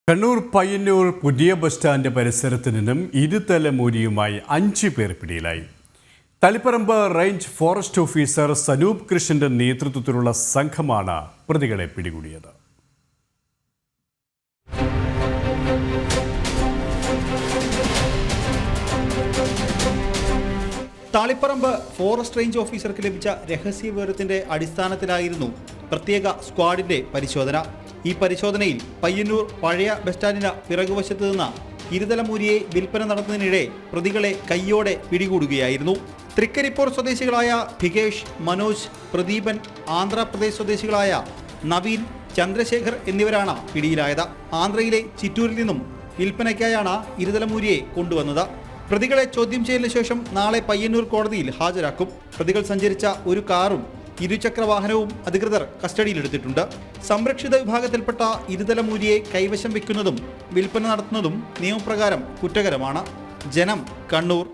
കണ്ണൂർ പയ്യന്നൂർ പുതിയ bus stand പരിസരത്ത് നിന്നും ഇരുതലമൂരിയുമായി 5 പേർ പിടിയിലായി. Taliparamba range forest officer Sanoop കൃഷ്ണന്റെ നേതൃത്വത്തിലുള്ള സംഘമാണ് പ്രതികളെ പിടികൂടിയത്. തളിപ്പറമ്പ് ഫോറസ്റ്റ് റേഞ്ച് ഓഫീസർക്ക് ലഭിച്ച രഹസ്യ വിവരത്തിന്റെ അടിസ്ഥാനത്തിലായിരുന്നു പ്രത്യേക സ്ക്വാഡിന്റെ പരിശോധന. ഈ പരിശോധനയിൽ പയ്യന്നൂർ പഴയ ബസ് സ്റ്റാൻഡിന് പിറകുവശത്ത് നിന്ന് ഇരുതലമൂരിയെ വിൽപ്പന നടത്തുന്നതിനിടെ പ്രതികളെ കയ്യോടെ പിടികൂടുകയായിരുന്നു. തൃക്കരിപ്പൂർ സ്വദേശികളായ ഭികേഷ്, മനോജ്, പ്രദീപൻ, ആന്ധ്രാപ്രദേശ് സ്വദേശികളായ നവീൻ, ചന്ദ്രശേഖർ എന്നിവരാണ് പിടിയിലായത്. ആന്ധ്രയിലെ ചിറ്റൂരിൽ നിന്നും വിൽപ്പനയ്ക്കായാണ് ഇരുതലമൂരിയെ കൊണ്ടുവന്നത്. പ്രതികളെ ചോദ്യം ചെയ്യലിന് ശേഷം നാളെ പയ്യന്നൂർ കോടതിയിൽ ഹാജരാക്കും. പ്രതികൾ സഞ്ചരിച്ച ഒരു കാറും ഇരുചക്രവാഹനവും അധികൃതർ കസ്റ്റഡിയിലെടുത്തിട്ടുണ്ട്. സംരക്ഷിത വിഭാഗത്തിൽപ്പെട്ട ഇരുതലമൂരിയെ കൈവശം വെക്കുന്നതും വിൽപ്പന നടത്തുന്നതും നിയമപ്രകാരം കുറ്റകരമാണ്. ജനം, കണ്ണൂർ.